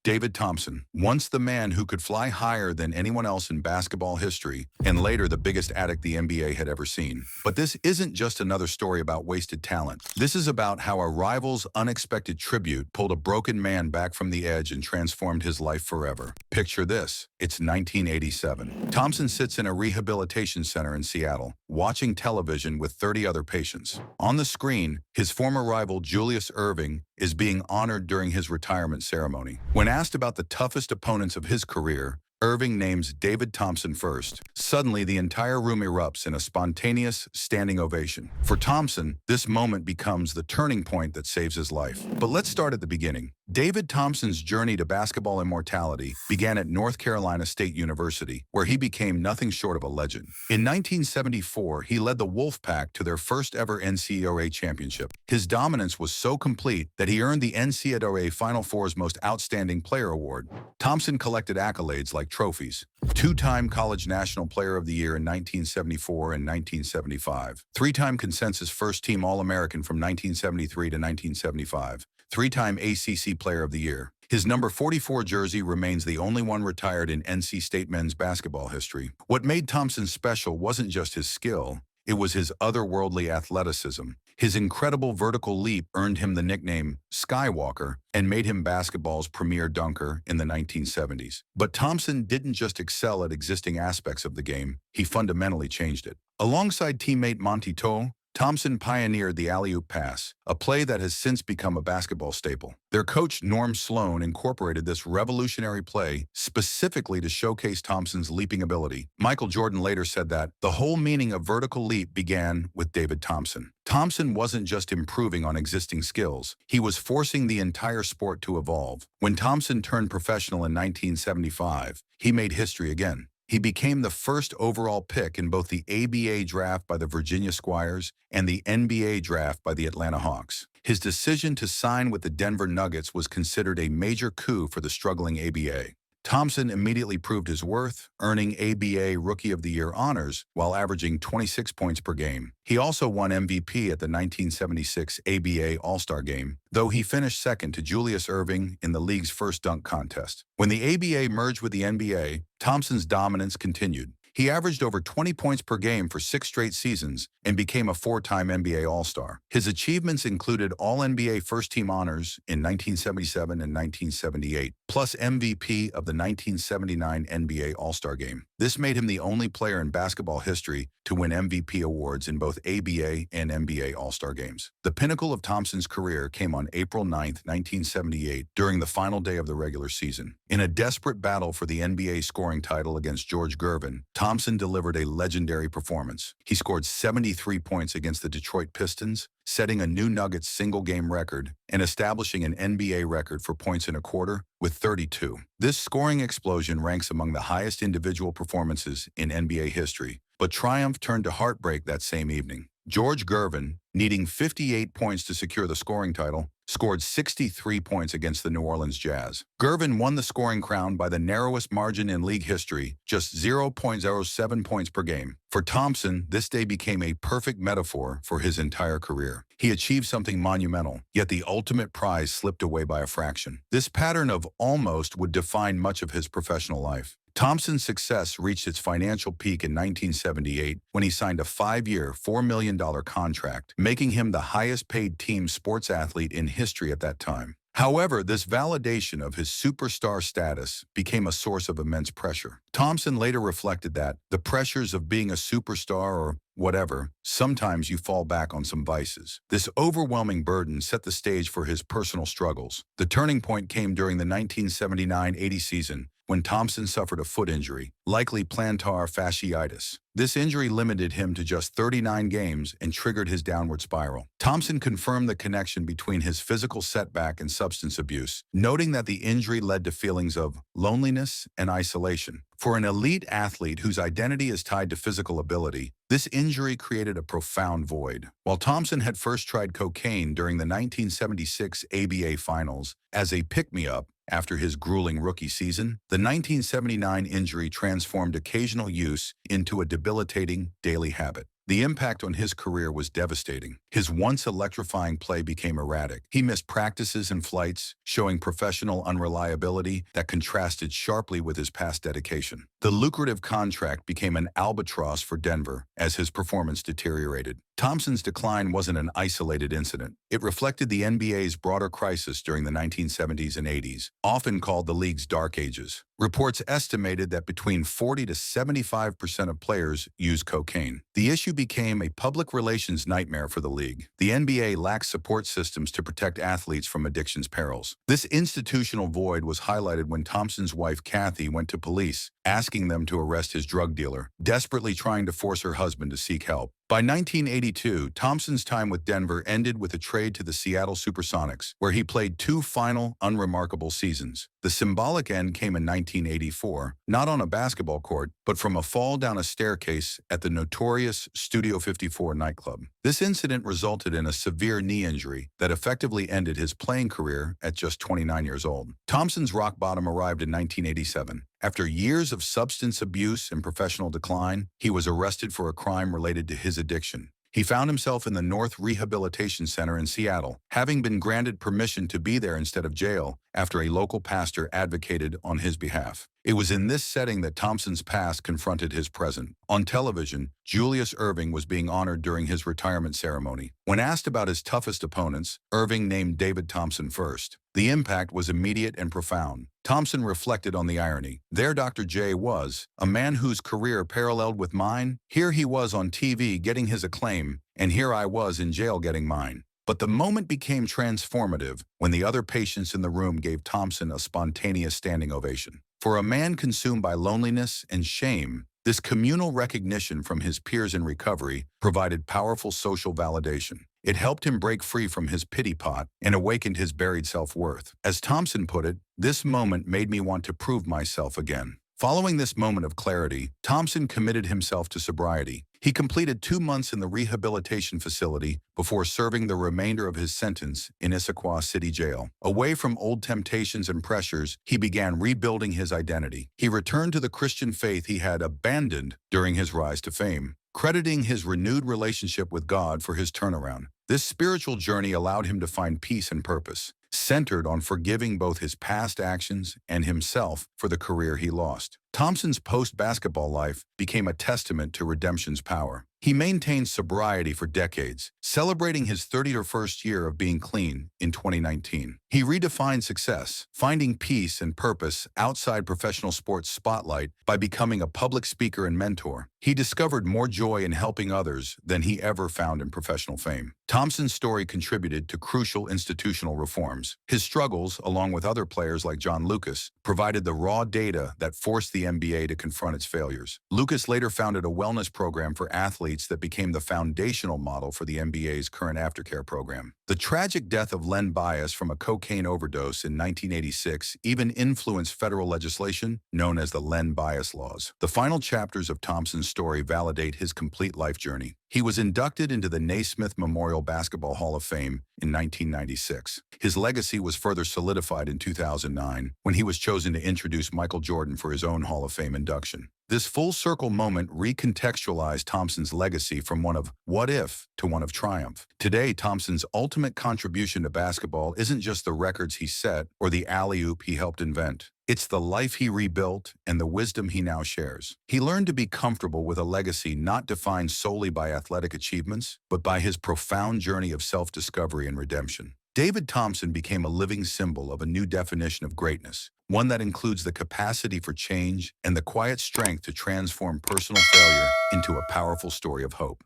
David Thompson, once the man who could fly higher than anyone else in basketball history, and later the biggest addict the NBA had ever seen. But this isn't just another story about wasted talent. This is about how a rival's unexpected tribute pulled a broken man back from the edge and transformed his life forever. Picture this. It's 1987. Thompson sits in a rehabilitation center in Seattle, watching television with 30 other patients. On the screen, his former rival Julius Erving is being honored during his retirement ceremony. When asked about the toughest opponents of his career, Irving names David Thompson first. Suddenly, the entire room erupts in a spontaneous standing ovation. For Thompson, this moment becomes the turning point that saves his life. But let's start at the beginning. David Thompson's journey to basketball immortality began at North Carolina State University, where he became nothing short of a legend. In 1974, he led the Wolfpack to their first ever NCAA championship. His dominance was so complete that he earned the NCAA Final Four's Most Outstanding Player award. Thompson collected accolades like trophies: two-time College National Player of the Year in 1974 and 1975, three-time consensus first-team All-American from 1973 to 1975, three-time ACC Player of the Year. His number 44 jersey remains the only one retired in NC State men's basketball history. What made Thompson special wasn't just his skill, it was his otherworldly athleticism. His incredible vertical leap earned him the nickname Skywalker and made him basketball's premier dunker in the 1970s. But Thompson didn't just excel at existing aspects of the game, he fundamentally changed it. Alongside teammate Monty Toe, Thompson pioneered the alley-oop pass, a play that has since become a basketball staple. Their coach, Norm Sloan, incorporated this revolutionary play specifically to showcase Thompson's leaping ability. Michael Jordan later said that the whole meaning of vertical leap began with David Thompson. Thompson wasn't just improving on existing skills, he was forcing the entire sport to evolve. When Thompson turned professional in 1975, he made history again. He became the first overall pick in both the ABA draft by the Virginia Squires and the NBA draft by the Atlanta Hawks. His decision to sign with the Denver Nuggets was considered a major coup for the struggling ABA. Thompson immediately proved his worth, earning ABA Rookie of the Year honors while averaging 26 points per game. He also won MVP at the 1976 ABA All-Star Game, though he finished second to Julius Erving in the league's first dunk contest. When the ABA merged with the NBA, Thompson's dominance continued. He averaged over 20 points per game for 6 straight seasons and became a 4-time NBA All-Star. His achievements included All-NBA first-team honors in 1977 and 1978, plus MVP of the 1979 NBA All-Star Game. This made him the only player in basketball history to win MVP awards in both ABA and NBA All-Star games. The pinnacle of Thompson's career came on April 9, 1978, during the final day of the regular season. In a desperate battle for the NBA scoring title against George Gervin, Thompson delivered a legendary performance. He scored 73 points against the Detroit Pistons, setting a new Nuggets single-game record and establishing an NBA record for points in a quarter with 32. This scoring explosion ranks among the highest individual performances in NBA history, but triumph turned to heartbreak that same evening. George Gervin, needing 58 points to secure the scoring title, scored 63 points against the New Orleans Jazz. Gervin won the scoring crown by the narrowest margin in league history, just 0.07 points per game. For Thompson, this day became a perfect metaphor for his entire career. He achieved something monumental, yet the ultimate prize slipped away by a fraction. This pattern of almost would define much of his professional life. Thompson's success reached its financial peak in 1978 when he signed a 5-year, $4 million contract, making him the highest-paid team sports athlete in history at that time. However, this validation of his superstar status became a source of immense pressure. Thompson later reflected that the pressures of being a superstar or whatever, sometimes you fall back on some vices. This overwhelming burden set the stage for his personal struggles. The turning point came during the 1979-80 season when Thompson suffered a foot injury, likely plantar fasciitis. This injury limited him to just 39 games and triggered his downward spiral. Thompson confirmed the connection between his physical setback and substance abuse, noting that the injury led to feelings of loneliness and isolation. For an elite athlete whose identity is tied to physical ability, this injury created a profound void. While Thompson had first tried cocaine during the 1976 ABA Finals as a pick-me-up after his grueling rookie season, the 1979 injury transformed occasional use into a debilitating daily habit. The impact on his career was devastating. His once electrifying play became erratic. He missed practices and flights, showing professional unreliability that contrasted sharply with his past dedication. The lucrative contract became an albatross for Denver as his performance deteriorated. Thompson's decline wasn't an isolated incident. It reflected the NBA's broader crisis during the 1970s and 80s, often called the league's dark ages. Reports estimated that between 40 to 75% of players use cocaine. The issue became a public relations nightmare for the league. The NBA lacked support systems to protect athletes from addiction's perils. This institutional void was highlighted when Thompson's wife, Kathy, went to police, asking them to arrest his drug dealer, desperately trying to force her husband to seek help. By 1982, Thompson's time with Denver ended with a trade to the Seattle Supersonics, where he played 2 final, unremarkable seasons. The symbolic end came in 1984, not on a basketball court, but from a fall down a staircase at the notorious Studio 54 nightclub. This incident resulted in a severe knee injury that effectively ended his playing career at just 29 years old. Thompson's rock bottom arrived in 1987. After years of substance abuse and professional decline, he was arrested for a crime related to his addiction. He found himself in the North Rehabilitation Center in Seattle, having been granted permission to be there instead of jail after a local pastor advocated on his behalf. It was in this setting that Thompson's past confronted his present. On television, Julius Erving was being honored during his retirement ceremony. When asked about his toughest opponents, Erving named David Thompson first. The impact was immediate and profound. Thompson reflected on the irony. There Dr. J was, a man whose career paralleled with mine. Here he was on TV getting his acclaim, and here I was in jail getting mine. But the moment became transformative when the other patients in the room gave Thompson a spontaneous standing ovation. For a man consumed by loneliness and shame, this communal recognition from his peers in recovery provided powerful social validation. It helped him break free from his pity pot and awakened his buried self-worth. As Thompson put it, "This moment made me want to prove myself again." Following this moment of clarity, Thompson committed himself to sobriety. He completed 2 months in the rehabilitation facility before serving the remainder of his sentence in Issaquah City Jail. Away from old temptations and pressures, he began rebuilding his identity. He returned to the Christian faith he had abandoned during his rise to fame, crediting his renewed relationship with God for his turnaround. This spiritual journey allowed him to find peace and purpose, centered on forgiving both his past actions and himself for the career he lost. Thompson's post-basketball life became a testament to redemption's power. He maintained sobriety for decades, celebrating his 31st year of being clean in 2019. He redefined success, finding peace and purpose outside professional sports spotlight by becoming a public speaker and mentor. He discovered more joy in helping others than he ever found in professional fame. Thompson's story contributed to crucial institutional reforms. His struggles, along with other players like John Lucas, provided the raw data that forced the NBA to confront its failures. Lucas later founded a wellness program for athletes that became the foundational model for the NBA's current aftercare program. The tragic death of Len Bias from a cocaine overdose in 1986 even influenced federal legislation known as the Len Bias laws. The final chapters of Thompson's story validate his complete life journey. He was inducted into the Naismith Memorial Basketball Hall of Fame in 1996. His legacy was further solidified in 2009 when he was chosen to introduce Michael Jordan for his own Hall of Fame induction. This full-circle moment recontextualized Thompson's legacy from one of what if to one of triumph. Today, Thompson's ultimate contribution to basketball isn't just the records he set or the alley-oop he helped invent. It's the life he rebuilt and the wisdom he now shares. He learned to be comfortable with a legacy not defined solely by athletic achievements, but by his profound journey of self-discovery and redemption. David Thompson became a living symbol of a new definition of greatness, one that includes the capacity for change and the quiet strength to transform personal failure into a powerful story of hope.